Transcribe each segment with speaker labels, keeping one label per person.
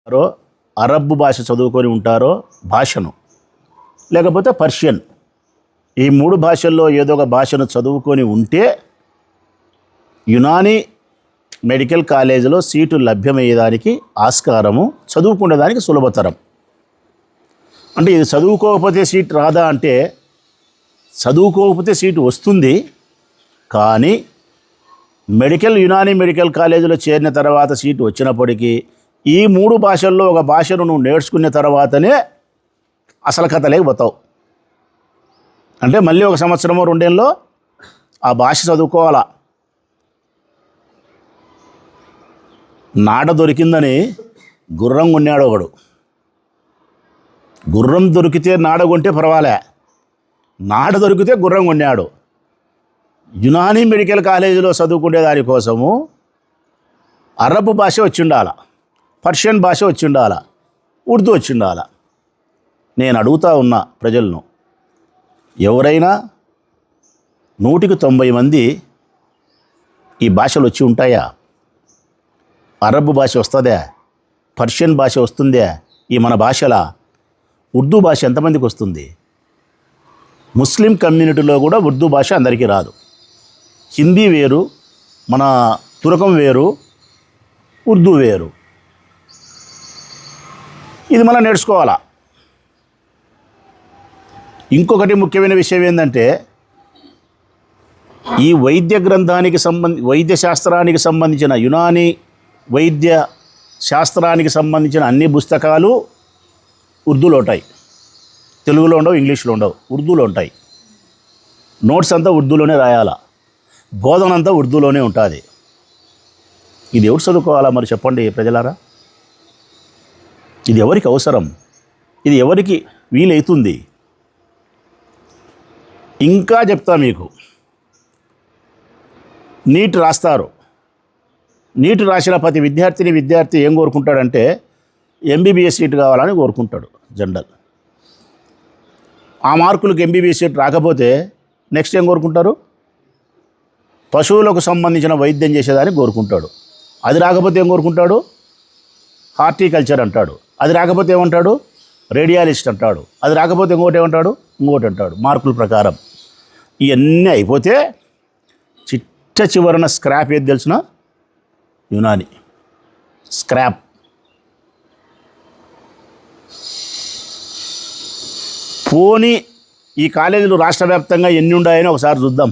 Speaker 1: ఉంటారో అరబ్బు భాష చదువుకొని ఉంటారో భాషను, లేకపోతే పర్షియన్, ఈ మూడు భాషల్లో ఏదో ఒక భాషను చదువుకొని ఉంటే యునానీ మెడికల్ కాలేజీలో సీటు లభ్యమయ్యేదానికి ఆస్కారము, చదువుకునేదానికి సులభతరం. అంటే ఇది చదువుకోకపోతే సీట్ రాదా అంటే చదువుకోకపోతే సీటు వస్తుంది, కానీ యునానీ మెడికల్ కాలేజీలో చేరిన తర్వాత సీటు వచ్చినప్పటికీ ఈ మూడు భాషల్లో ఒక భాషను నువ్వు నేర్చుకున్న తర్వాతనే అసలు కథ లేకపోతావు. అంటే మళ్ళీ ఒక సంవత్సరమో రెండేళ్ళలో ఆ భాష చదువుకోవాలా. నాడ దొరికిందని గుర్రం కొన్నాడు ఒకడు. గుర్రం దొరికితే నాడ కొంటే పర్వాలే, నాడ దొరికితే గుర్రం కొన్నాడు. యునానీ మెడికల్ కాలేజీలో చదువుకునే దానికోసము అరబ్ భాష వచ్చి ఉండాల, పర్షియన్ భాష వచ్చి ఉండాల, ఉర్దూ వచ్చి ఉండాల. నేను అడుగుతా ఉన్నా ప్రజలను, ఎవరైనా 100కి 90 మంది ఈ భాషలు వచ్చి ఉంటాయా? అరబ్ భాష వస్తుందా? పర్షియన్ భాష వస్తుందా? ఈ మన భాషలా ఉర్దూ భాష ఎంతమందికి వస్తుంది? ముస్లిం కమ్యూనిటీలో కూడా ఉర్దూ భాష అందరికీ రాదు. హిందీ వేరు, మన తురకం వేరు, ఉర్దూ వేరు. ఇది మనం నేర్చుకోవాలా. ఇంకొకటి ముఖ్యమైన విషయం ఏంటంటే, ఈ వైద్య శాస్త్రానికి సంబంధించిన యునానీ వైద్య శాస్త్రానికి సంబంధించిన అన్ని పుస్తకాలు ఉర్దూలో ఉంటాయి. తెలుగులో ఉండవు, ఇంగ్లీష్లో ఉండవు, ఉర్దూలో ఉంటాయి. నోట్స్ అంతా ఉర్దూలోనే రాయాలా, బోధన అంతా ఉర్దూలోనే ఉంటుంది. ఇది ఎవరు చదువుకోవాలా మరి చెప్పండి ప్రజలారా? ఇది ఎవరికి అవసరం? ఇది ఎవరికి వీలవుతుంది? ఇంకా చెప్తా మీకు, నీట్ రాస్తారు. నీట్ రాసిన ప్రతి విద్యార్థి ఏం కోరుకుంటాడంటే ఎంబీబీఎస్ సీట్ కావాలని కోరుకుంటాడు జనరల్. ఆ మార్కులకు ఎంబీబీఎస్ సీట్ రాకపోతే నెక్స్ట్ ఏం కోరుకుంటారు? పశువులకు సంబంధించిన వైద్యం చేసేదాన్ని కోరుకుంటాడు. అది రాకపోతే ఏం కోరుకుంటాడు? హార్టికల్చర్ అంటాడు. అది రాకపోతే ఏమంటాడు? రేడియాలజిస్ట్ అంటాడు. అది రాకపోతే ఇంకోటి అంటాడు మార్కుల ప్రకారం. ఇవన్నీ అయిపోతే చివరన స్క్రాప్ ఏది తెలిసిన? యునానీ స్క్రాప్. పోనీ ఈ కాలేజీలు రాష్ట్ర వ్యాప్తంగా ఎన్ని ఉన్నాయని ఒకసారి చూద్దాం.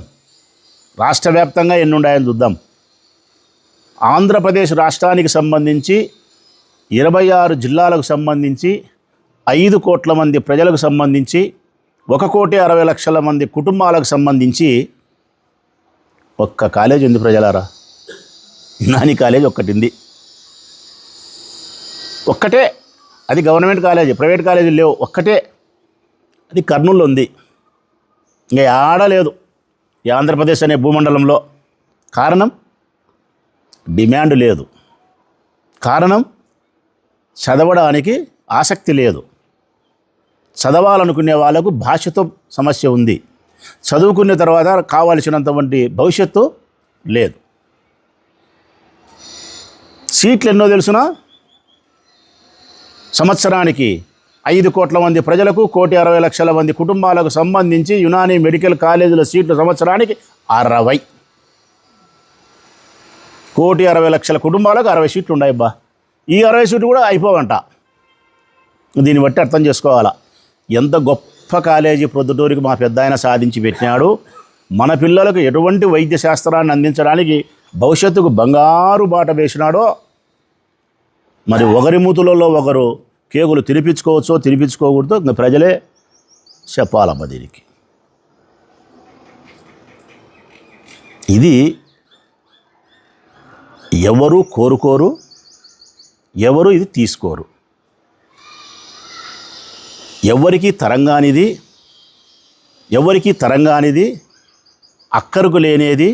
Speaker 1: ఆంధ్రప్రదేశ్ రాష్ట్రానికి సంబంధించి 26 జిల్లాలకు సంబంధించి 5 కోట్ల మంది ప్రజలకు సంబంధించి 1,60,00,000 మంది కుటుంబాలకు సంబంధించి ఒక్క కాలేజ్ ఉంది ప్రజలారా. యునానీ కాలేజ్ ఒక్కటే. అది గవర్నమెంట్ కాలేజీ, ప్రైవేట్ కాలేజీలు లేవు. ఒక్కటే. అది కర్నూలులో ఉంది. ఇంకా ఆడలేదు ఈ ఆంధ్రప్రదేశ్ అనే భూమండలంలో. కారణం డిమాండ్ లేదు, కారణం చదవడానికి ఆసక్తి లేదు. చదవాలనుకునే వాళ్ళకు భాషతో సమస్య ఉంది. చదువుకున్న తర్వాత కావాల్సినంతవంటి భవిష్యత్తు లేదు. సీట్లు ఎన్నో తెలుసునా? సంవత్సరానికి 5 కోట్ల మంది ప్రజలకు 1,60,00,000 మంది కుటుంబాలకు సంబంధించి యునానీ మెడికల్ కాలేజీల సీట్లు సంవత్సరానికి 60. 1,60,00,000 కుటుంబాలకు 60 సీట్లు ఉన్నాయి. ఈ 60 సీట్లు కూడా అయిపోవంట. దీన్ని బట్టి అర్థం చేసుకోవాలా ఎంత గొప్ప కాలేజీ ప్రొద్దుటూరికి మా పెద్ద ఆయన సాధించి పెట్టినాడు. మన పిల్లలకు ఎటువంటి వైద్య శాస్త్రాన్ని అందించడానికి భవిష్యత్తుకు బంగారు బాట వేసినాడో. మరి ఒకరి మూతులలో ఒకరు కేకులు తినిపించుకోవచ్చో తినిపించుకోకూడదో ఇంకా ప్రజలే చెప్పాలమ్మ దీనికి. ఇది ఎవరు కోరుకోరు, ఎవరు ఇది తీసుకోరు. ఎవరికి తరంగానిది అక్కరకు లేనేది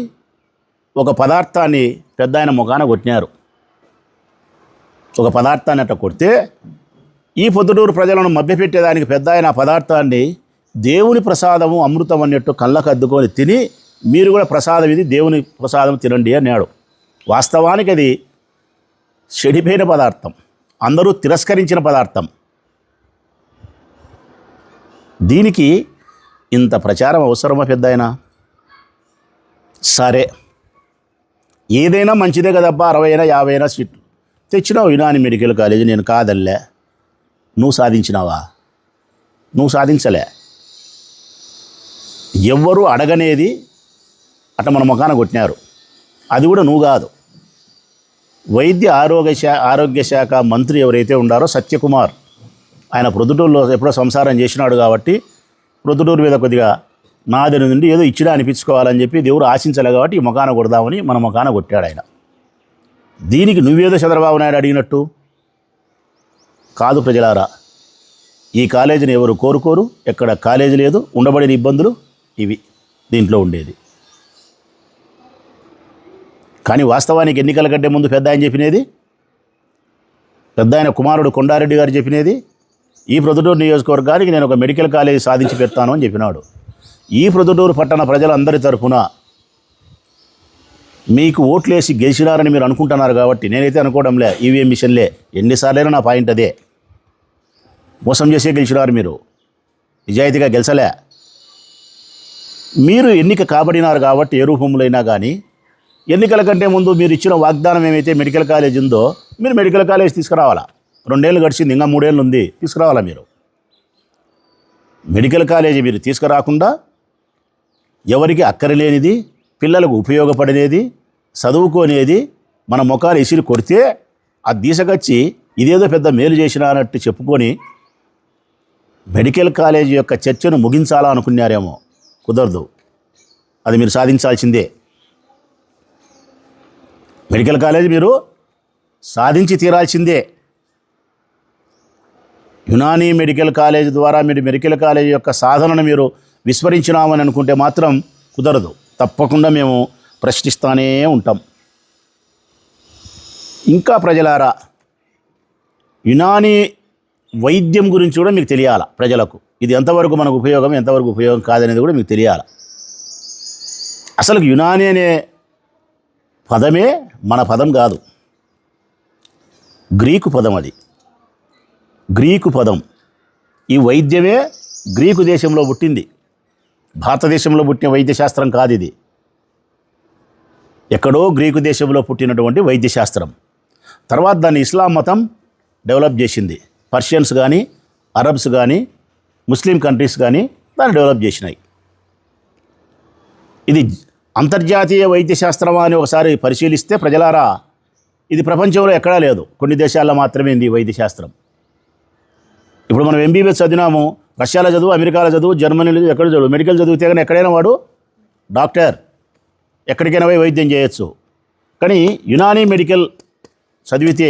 Speaker 1: ఒక పదార్థాన్ని పెద్ద ఆయన ముఖాన కొట్టినారు. ఒక పదార్థాన్ని అట్ట కొడితే ఈ పొద్దుటూరు ప్రజలను మభ్యపెట్టేదానికి పెద్ద ఆయన పదార్థాన్ని దేవుని ప్రసాదము అమృతం అన్నట్టు కళ్ళకు అద్దుకొని తిని, మీరు కూడా ప్రసాదం ఇది దేవుని ప్రసాదం తినండి అన్నాడు. వాస్తవానికి అది చెడిపోయిన పదార్థం, అందరూ తిరస్కరించిన పదార్థం. దీనికి ఇంత ప్రచారం అవసరమా పెద్దాయన? సరే, ఏదైనా మంచిదే కదబ్బా, 60 అయినా 50 అయినా సీట్లు తెచ్చినావు యునాని మెడికల్ కాలేజీ, నేను కాదల్లే. నువ్వు సాధించినావా? నువ్వు సాధించలే. ఎవ్వరూ అడగనేది అట్ట మన ముఖాన కొట్టినారు. అది కూడా నువ్వు కాదు. ఆరోగ్య శాఖ మంత్రి ఎవరైతే ఉండారో సత్యకుమార్, ఆయన ప్రొద్దుటూరులో ఎప్పుడో సంసారం చేసినాడు కాబట్టి ప్రొద్దుటూరు మీద కొద్దిగా నాది నుండి ఏదో ఇచ్చినా అనిపించుకోవాలని చెప్పి దేవుడు ఆశించలే కాబట్టి ఈ ముఖాన కొడదామని మన ముఖాన కొట్టాడు ఆయన. దీనికి నువ్వేదో చంద్రబాబు నాయుడు అడిగినట్టు కాదు. ప్రజలారా, ఈ కాలేజీని ఎవరు కోరుకోరు. ఎక్కడ కాలేజీ లేదు. ఉండబడిన ఇబ్బందులు ఇవి దీంట్లో ఉండేది. కానీ వాస్తవానికి ఎన్నికల కంటే ముందు పెద్ద ఆయన చెప్పినది, పెద్ద ఆయన కుమారుడు కొండారెడ్డి గారు చెప్పినది, ఈ ప్రొద్దుటూరు నియోజకవర్గానికి నేను ఒక మెడికల్ కాలేజీ సాధించి పెడతాను అని చెప్పినాడు. ఈ ప్రొద్దుటూరు పట్టణ ప్రజలందరి తరఫున మీకు ఓట్లేసి గెలిచినారని మీరు అనుకుంటున్నారు కాబట్టి, నేనైతే అనుకోవడంలే. ఈవీఎం మిషన్లే ఎన్నిసార్లైనా నా పాయింట్ అదే. మోసం చేసే గెలిచినారు మీరు, నిజాయితీగా గెలిచలే. మీరు ఎన్నిక కాబడినారు కాబట్టి ఏ రూపంలోనైనా కానీ ఎన్నికల కంటే ముందు మీరు ఇచ్చిన వాగ్దానం ఏమైతే మెడికల్ కాలేజ్ ఉందో, మీరు మెడికల్ కాలేజ్ తీసుకురావాలా. 2 ఏళ్ళు గడిచింది, ఇంకా 3 ఏళ్ళు ఉంది, తీసుకురావాలా. మీరు మెడికల్ కాలేజీ మీరు తీసుకురాకుండా ఎవరికి అక్కరలేనిది, పిల్లలకు ఉపయోగపడినది, చదువుకోనేది మన ముఖాలు ఇసిరి కొడితే అది తీసుకొచ్చి ఇదేదో పెద్ద మేలు చేసినానట్టు చెప్పుకొని మెడికల్ కాలేజీ యొక్క చర్చను ముగించాలా అనుకున్నారేమో. కుదరదు. అది మీరు సాధించాల్సిందే. మెడికల్ కాలేజీ మీరు సాధించి తీరాల్సిందే. యునాని మెడికల్ కాలేజ్ ద్వారా మీరు మెడికల్ కాలేజ్ యొక్క సాధనను మీరు విస్మరించినామని అనుకుంటే మాత్రం కుదరదు. తప్పకుండా మేము ప్రశ్నిస్తూనే ఉంటాం. ఇంకా ప్రజలారా, యునాని వైద్యం గురించి కూడా మీకు తెలియాల. ప్రజలకు ఇది ఎంతవరకు మనకు ఉపయోగం, ఎంతవరకు ఉపయోగం కాదనేది కూడా మీకు తెలియాల. అసలు యునాని అనే పదమే మన పదం కాదు, గ్రీకు పదం. అది గ్రీకు పదం. ఈ వైద్యమే గ్రీకు దేశంలో పుట్టింది, భారతదేశంలో పుట్టిన వైద్యశాస్త్రం కాదు ఇది. ఎక్కడో గ్రీకు దేశంలో పుట్టినటువంటి వైద్యశాస్త్రం. తర్వాత దాన్ని ఇస్లాం మతం డెవలప్ చేసింది. పర్షియన్స్ కానీ, అరబ్స్ కానీ, ముస్లిం కంట్రీస్ కానీ దాన్ని డెవలప్ చేసినాయి. ఇది అంతర్జాతీయ వైద్యశాస్త్రమా అని ఒకసారి పరిశీలిస్తే ప్రజలారా, ఇది ప్రపంచంలో ఎక్కడా లేదు, కొన్ని దేశాల్లో మాత్రమే ఉంది ఈ వైద్యశాస్త్రం. ఇప్పుడు మనం ఎంబీబీఎస్ చదివినాము, రష్యాలో చదువు, అమెరికాలో చదువు, జర్మనీలో ఎక్కడ చదువు, మెడికల్ చదివితే కానీ ఎక్కడైనా వాడు డాక్టర్, ఎక్కడికైనా పోయి వైద్యం చేయొచ్చు. కానీ యునాని మెడికల్ చదివితే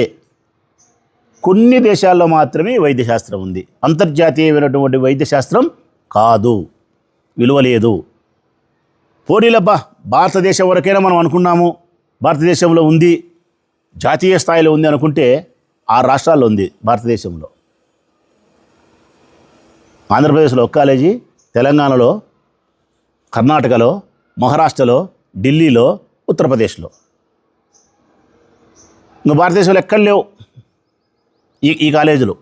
Speaker 1: కొన్ని దేశాల్లో మాత్రమే వైద్యశాస్త్రం ఉంది. అంతర్జాతీయమైనటువంటి వైద్యశాస్త్రం కాదు, విలువ లేదు. పోనీలబ్బా, భారతదేశం వరకైనా మనం అనుకున్నాము, భారతదేశంలో ఉంది, జాతీయ స్థాయిలో ఉంది అనుకుంటే 6 రాష్ట్రాల్లో ఉంది భారతదేశంలో. ఆంధ్రప్రదేశ్లో ఒక కాలేజీ, తెలంగాణలో, కర్ణాటకలో, మహారాష్ట్రలో, ఢిల్లీలో, ఉత్తరప్రదేశ్లో. ఇంకా భారతదేశంలో ఎక్కడ లేవు ఈ కాలేజీలు.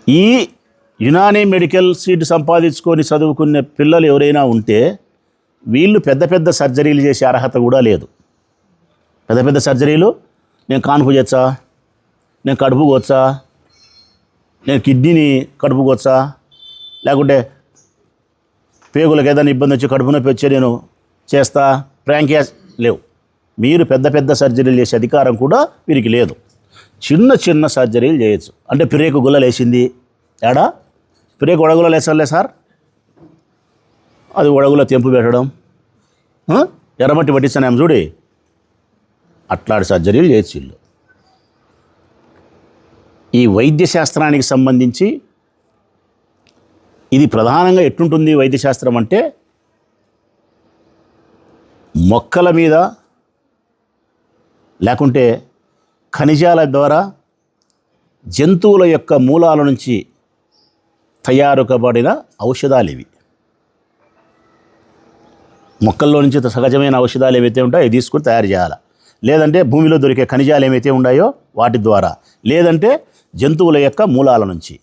Speaker 1: ఈ యునాని మెడికల్ సీట్ సంపాదించుకొని చదువుకునే పిల్లలు ఎవరైనా ఉంటే వీళ్ళు పెద్ద పెద్ద సర్జరీలు చేసే అర్హత కూడా లేదు. పెద్ద పెద్ద సర్జరీలు, నేను కాన్పు చేయొచ్చా, నేను కడుపు కోవచ్చా, నేను కిడ్నీని కడుపు కోవచ్చా, లేకుంటే పేగులకు ఏదైనా ఇబ్బంది వచ్చి కడుపు నొప్పి వచ్చి నేను చేస్తా, ప్రాంకియాస్ లేవు. మీరు పెద్ద పెద్ద సర్జరీలు చేసే అధికారం కూడా వీరికి లేదు. చిన్న చిన్న సర్జరీలు చేయొచ్చు. అంటే పిరేకు గుల్లలు వేసింది, ఏడా పిరేకు ఒడగులో వేసాలే సార్, అది ఒడగులో తెంపు పెట్టడం, ఎర్రమట్టి పట్టిస్తాను చూడి, అట్లాంటి సర్జరీలు చేయొచ్చు వీళ్ళు. ఈ వైద్యశాస్త్రానికి సంబంధించి ఇది ప్రధానంగా ఎట్లుంటుంది వైద్యశాస్త్రం అంటే, మొక్కల మీద లేకుంటే ఖనిజాల ద్వారా జంతువుల యొక్క మూలాల నుంచి తయారు కాబడిన ఔషధాలు ఇవి. మొక్కల్లో నుంచి సహజమైన ఔషధాలు ఏవైతే ఉంటాయో అవి తీసుకుని తయారు చేయాలి. లేదంటే భూమిలో దొరికే ఖనిజాలు ఏమైతే ఉన్నాయో వాటి ద్వారా, లేదంటే జంతువుల యొక్క మూలాల నుంచి,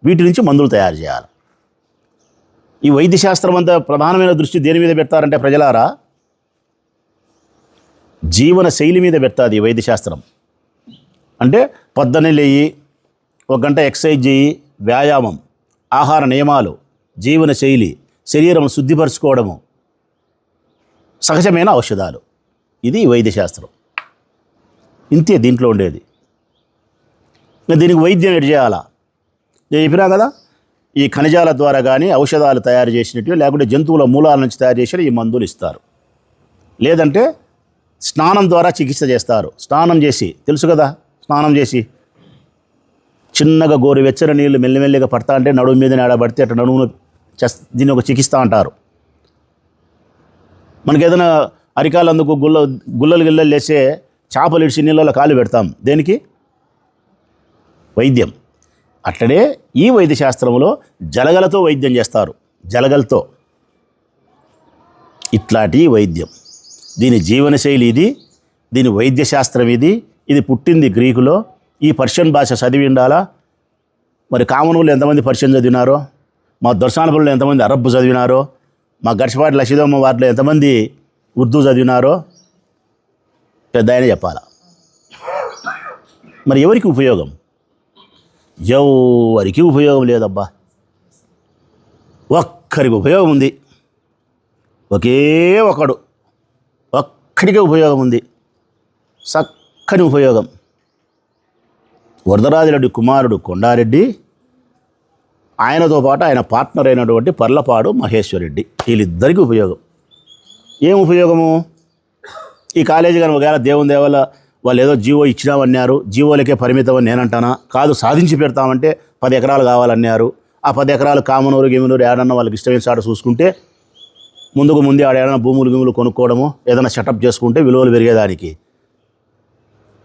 Speaker 1: వీటి నుంచి మందులు తయారు చేయాలి. ఈ వైద్యశాస్త్రం అంతా ప్రధానమైన దృష్టి దేని మీద పెడతారంటే ప్రజలారా, జీవన శైలి మీద పెడతాది ఈ వైద్యశాస్త్రం. అంటే పొద్దున్నే లేయి, 1 గంట ఎక్సర్సైజ్ చేయి, వ్యాయామం, ఆహార నియమాలు, జీవన శైలి, శరీరం శుద్ధిపరచుకోవడము, సహజమైన ఔషధాలు, ఇది వైద్యశాస్త్రం. ఇంతే దీంట్లో ఉండేది. దీనికి వైద్యం ఎటు చేయాలా? నేను చెప్పినా కదా, ఈ ఖనిజాల ద్వారా కానీ ఔషధాలు తయారు చేసినట్టు, లేకుంటే జంతువుల మూలాల నుంచి తయారు చేసిన ఈ మందులు ఇస్తారు. లేదంటే స్నానం ద్వారా చికిత్స చేస్తారు. స్నానం చేసి, తెలుసు కదా, స్నానం చేసి చిన్నగా గోరువెచ్చని నీళ్ళు మెల్లిమెల్లిగా పడతా అంటే నడుము మీద నేడబడితే అట్లా నడుమును దీన్ని ఒక చికిత్స అంటారు. మనకి ఏదైనా అరికాలందుకు గుల్లలు గిల్లలు లేసే చేపలు ఇడిచి నీళ్ళలో కాలు పెడతాం, దేనికి? వైద్యం. అట్లనే ఈ వైద్యశాస్త్రంలో జలగలతో వైద్యం చేస్తారు. జలగలతో ఇట్లాంటి వైద్యం. దీని జీవనశైలి ఇది, దీని వైద్యశాస్త్రం ఇది. ఇది పుట్టింది గ్రీకులో. ఈ పర్షియన్ భాష చదివి ఉండాలా. మరి కామనూళ్ళు ఎంతమంది పర్షియన్ చదివినారో, మా దర్శనపల్లిలో ఎంతమంది అరబ్బు చదివినారో, మా గడిచిపాటి లక్షిదమ్మ వాటిలో ఎంతమంది ఉర్దూ చదివినారో పెద్ద ఆయన చెప్పాలా. మరి ఎవరికి ఉపయోగం? ఎవరికి ఉపయోగం లేదబ్బా. ఒక్కరికి ఉపయోగం ఉంది, ఒకే ఒక్కడికే ఉపయోగం ఉంది, చక్కని ఉపయోగం. వరదరాజరెడ్డి కుమారుడు కొండారెడ్డి, ఆయనతో పాటు ఆయన పార్ట్నర్ అయినటువంటి పర్లపాడు మహేశ్వరరెడ్డి, వీళ్ళిద్దరికీ ఉపయోగం. ఏం ఉపయోగము? ఈ కాలేజీ కానీ ఒకవేళ దేవుని దేవల వాళ్ళు ఏదో జీవో ఇచ్చినామన్నారు, జీవోలకే పరిమితం అని నేనంటానా? కాదు, సాధించి పెడతామంటే 10 ఎకరాలు కావాలన్నారు. ఆ 10 ఎకరాలు కామనూరు గిమనూరు ఏడన్నా వాళ్ళకి ఇష్టమైన చాట చూసుకుంటే ముందే ఆడేదన్నా భూములు కొనుక్కోవడము, ఏదైనా సెటప్ చేసుకుంటే విలువలు పెరిగేదానికి.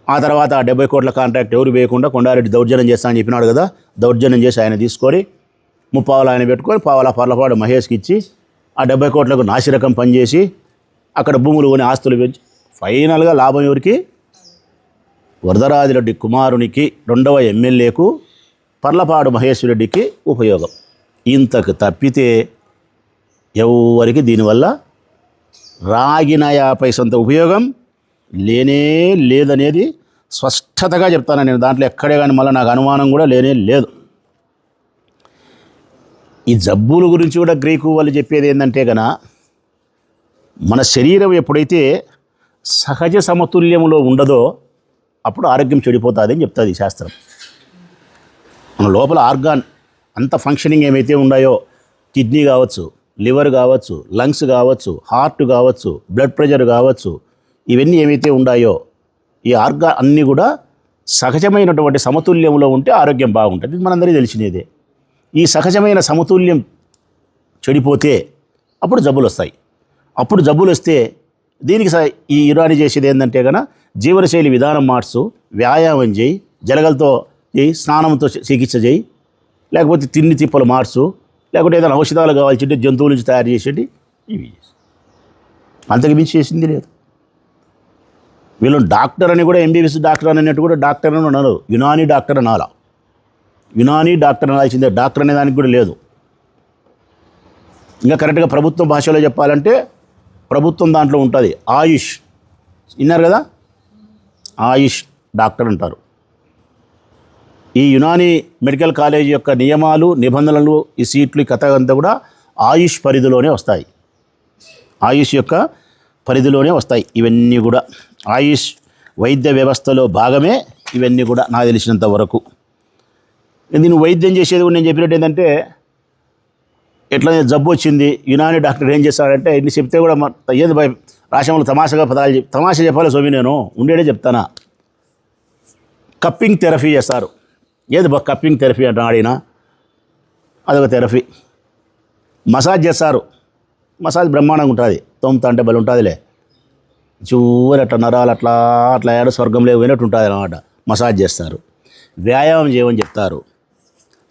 Speaker 1: ఆ తర్వాత ఆ 70 కోట్ల కాంట్రాక్ట్ ఎవరు వేయకుండా కొండారెడ్డి దౌర్జన్యం చేస్తా అని చెప్పినాడు కదా, దౌర్జన్యం చేసి ఆయన తీసుకొని 30 ఆయన పెట్టుకొని పావలా పర్లపాడు మహేష్కి ఇచ్చి ఆ 70 కోట్లకు నాసిరకం పనిచేసి అక్కడ భూములు కొని ఆస్తులు పెంచి ఫైనల్గా లాభం ఎవరికి? వరదరాజిరెడ్డి కుమారునికి, 2వ ఎమ్మెల్యేకు, పర్లపాడు మహేశ్వరరెడ్డికి ఉపయోగం. ఇంతకు తప్పితే ఎవరికి దీనివల్ల రాగిన 50 పైసంత ఉపయోగం లేనే లేదనేది స్పష్టతగా చెప్తాను నేను. దాంట్లో ఎక్కడే కానీ మళ్ళీ నాకు అనుమానం కూడా లేనే లేదు. ఈ జబ్బుల గురించి కూడా గ్రీకు వాళ్ళు చెప్పేది ఏంటంటే గన, మన శరీరం ఎప్పుడైతే సహజ సమతుల్యంలో ఉండదో అప్పుడు ఆరోగ్యం చెడిపోతుంది అని చెప్తుంది ఈ శాస్త్రం. మన లోపల ఆర్గాన్ అంత ఫంక్షనింగ్ ఏమైతే ఉన్నాయో, కిడ్నీ కావచ్చు, లివర్ కావచ్చు, లంగ్స్ కావచ్చు, హార్ట్ కావచ్చు, బ్లడ్ ప్రెషర్ కావచ్చు, ఇవన్నీ ఏమైతే ఉన్నాయో ఈ ఆర్గాన్ అన్నీ కూడా సహజమైనటువంటి సమతుల్యంలో ఉంటే ఆరోగ్యం బాగుంటుంది. ఇది మనందరికీ తెలిసినదే. ఈ సహజమైన సమతుల్యం చెడిపోతే అప్పుడు జబ్బులు వస్తాయి. అప్పుడు జబ్బులు వస్తే దీనికి ఈ యునాని చేసేది ఏంటంటే కనుక జీవనశైలి విధానం మార్చు, వ్యాయామం చేయి, జలగలతో చేయి, స్నానంతో చికిత్స చేయి, లేకపోతే తిండి తిప్పలు మార్చు, లేకపోతే ఏదైనా ఔషధాలు కావాల్సింటే జంతువుల నుంచి తయారు చేసేది, ఇవి. అంతకు మించి చేసింది లేదు. వీళ్ళు డాక్టర్ అని కూడా ఎంబీబీఎస్ డాక్టర్ అన్నట్టు కూడా డాక్టర్ అని అన్నారు. యునాని డాక్టర్ అనాలా, యునాని డాక్టర్ అనాల్సిందే, డాక్టర్ అనే దానికి కూడా లేదు. ఇంకా కరెక్ట్గా ప్రభుత్వ భాషలో చెప్పాలంటే ప్రభుత్వం దాంట్లో ఉంటుంది ఆయుష్. విన్నారు కదా, ఆయుష్ డాక్టర్ అంటారు. ఈ యునాని మెడికల్ కాలేజ్ యొక్క నియమాలు, నిబంధనలు, ఈ సీట్లు, ఈ కథ అంతా కూడా ఆయుష్ పరిధిలోనే వస్తాయి. ఆయుష్ యొక్క పరిధిలోనే వస్తాయి ఇవన్నీ కూడా. ఆయుష్ వైద్య వ్యవస్థలో భాగమే ఇవన్నీ కూడా నాకు తెలిసినంత వరకు. దీన్ని వైద్యం చేసేది కూడా నేను చెప్పినట్టు ఏంటంటే, ఎట్లా జబ్బు వచ్చింది, యునాని డాక్టర్ ఏం చేస్తాడంటే ఇన్ని చెప్తే కూడా ఏది రాష్ట్రంలో తమాషగా పదాలు తమాషా చెప్పాలి స్వామి, నేను ఉండేదే చెప్తానా. కప్పింగ్ థెరపీ చేస్తారు. ఏది కప్పింగ్ థెరపీ అంటే ఆడినా అదొక థెరపీ. మసాజ్ చేస్తారు. మసాజ్ బ్రహ్మాండంగా ఉంటుంది. తొమ్మిది అంటే బలి ఉంటుందిలే, చూరు అట్లా నరాలు అట్లా అట్లా ఏడో స్వర్గంలో పోయినట్టు ఉంటుంది అన్నమాట. మసాజ్ చేస్తారు. వ్యాయామం చేయమని చెప్తారు.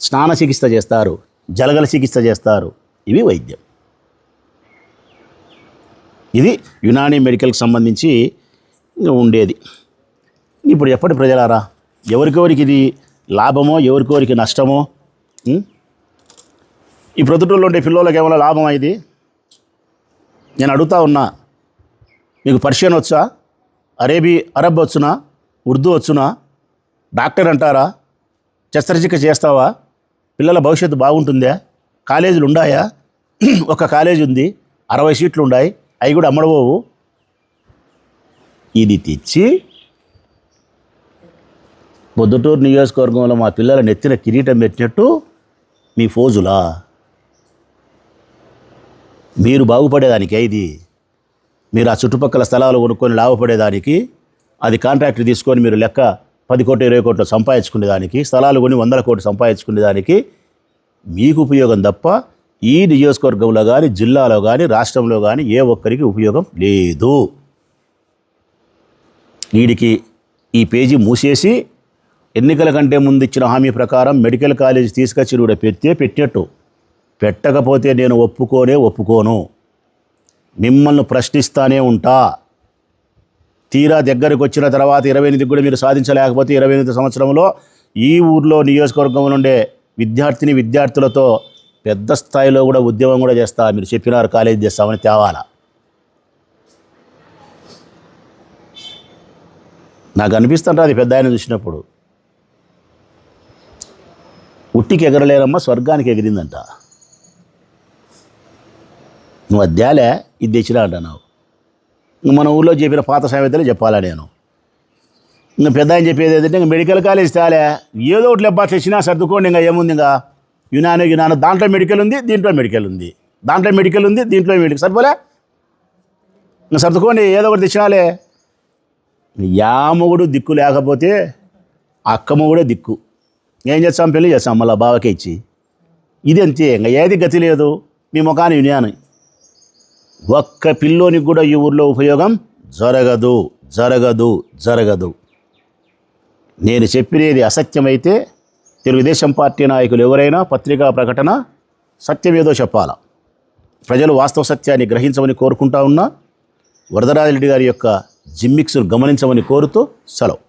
Speaker 1: స్నాన చికిత్స చేస్తారు. జలగల చికిత్స చేస్తారు. ఇవి వైద్యం. ఇది యునాని మెడికల్కి సంబంధించి ఇంకా ఉండేది. ఇప్పుడు ఎప్పటి ప్రజలారా, ఎవరికెవరికి ఇది లాభమో ఎవరికెవరికి నష్టమో? ఈ ప్రొద్దుటూరులో ఉండే పిల్లలకి ఏమైనా లాభమా ఇది? నేను అడుగుతా ఉన్నా, మీకు పర్షియన్ వచ్చా? అరబ్ వచ్చునా? ఉర్దూ వచ్చునా? డాక్టర్ అంటారా? శస్త్రచికిత్స చేస్తావా? పిల్లల భవిష్యత్తు బాగుంటుందా? కాలేజీలు ఉన్నాయా? ఒక కాలేజీ ఉంది, 60 సీట్లు ఉన్నాయి, అవి కూడా అమ్మడబోవు. ఇది తెచ్చి పొద్దుటూరు నియోజకవర్గంలో మా పిల్లల నెత్తిన కిరీటం పెట్టినట్టు మీ ఫోజులా? మీరు బాగుపడేదానికే ఇది? మీరు ఆ చుట్టుపక్కల స్థలాలు కొనుక్కొని లాభపడేదానికి, అది కాంట్రాక్ట్ తీసుకొని మీరు లెక్క 10 కోట్లు 20 కోట్లు సంపాదించుకునేదానికి, స్థలాలు కొని 100 కోట్లు సంపాదించుకునేదానికి మీకు ఉపయోగం తప్ప ఈ నియోజకవర్గంలో కానీ, జిల్లాలో కానీ, రాష్ట్రంలో కానీ ఏ ఒక్కరికి ఉపయోగం లేదు. వీడికి ఈ పేజీ మూసేసి ఎన్నికల కంటే ముందు ఇచ్చిన హామీ ప్రకారం మెడికల్ కాలేజ్ తీసుకొచ్చి కూడా పెట్టినట్టు. పెట్టకపోతే నేను ఒప్పుకోను. మిమ్మల్ని ప్రశ్నిస్తానే ఉంటా. తీరా దగ్గరికి వచ్చిన తర్వాత 28 కూడా మీరు సాధించలేకపోతే 28 సంవత్సరంలో ఈ ఊర్లో నియోజకవర్గంలో ఉండే విద్యార్థులతో పెద్ద స్థాయిలో కూడా ఉద్యమం కూడా చేస్తా. మీరు చెప్పినారు కాలేజీ చేస్తామని తేవాలా. నాకు అనిపిస్తుంటా అది పెద్ద ఆయన చూసినప్పుడు. ఉట్టికి ఎగరలేరమ్మా, స్వర్గానికి ఎగిరిందంట. నువ్వు అద్దాలే ఇది తెచ్చినా అంటున్నావు. మన ఊళ్ళో చెప్పిన పాత సామెతలే చెప్పాలా నేను. ఇంకా పెద్ద ఆయన చెప్పేది ఏంటంటే ఇంకా మెడికల్ కాలేజ్ తేలే, ఏదో ఒకటి లెబ్బా తెచ్చినా సర్దుకోండి. ఇంకా ఏముంది, ఇంకా యునానో దాంట్లో మెడికల్ ఉంది, దీంట్లో మెడికల్ ఉంది, దాంట్లో మెడికల్ ఉంది, దీంట్లో మెడికల్, సరిపోలే ఇంకా సర్దుకోండి, ఏదో ఒకటి తెచ్చినాలే. యామగుడు దిక్కు లేకపోతే అక్కమ్మగుడే దిక్కు. ఏం చేస్తాం? పెళ్లి చేస్తాం మళ్ళీ బావకే ఇచ్చి. ఇది అంతే, ఇంకా ఏది గతి లేదు. మీ ముఖాన్ని వినాను. ఒక్క పిల్లోనికి కూడా ఈ ఊర్లో ఉపయోగం జరగదు. నేను చెప్పినది అసత్యమైతే తెలుగుదేశం పార్టీ నాయకులు ఎవరైనా పత్రికా ప్రకటన సత్యమేదో చెప్పాలా. ప్రజలు వాస్తవ సత్యాన్ని గ్రహించమని కోరుకుంటా ఉన్నా. వరదరాజరెడ్డి గారి యొక్క జిమ్మిక్స్ను గమనించమని కోరుతూ సెలవు.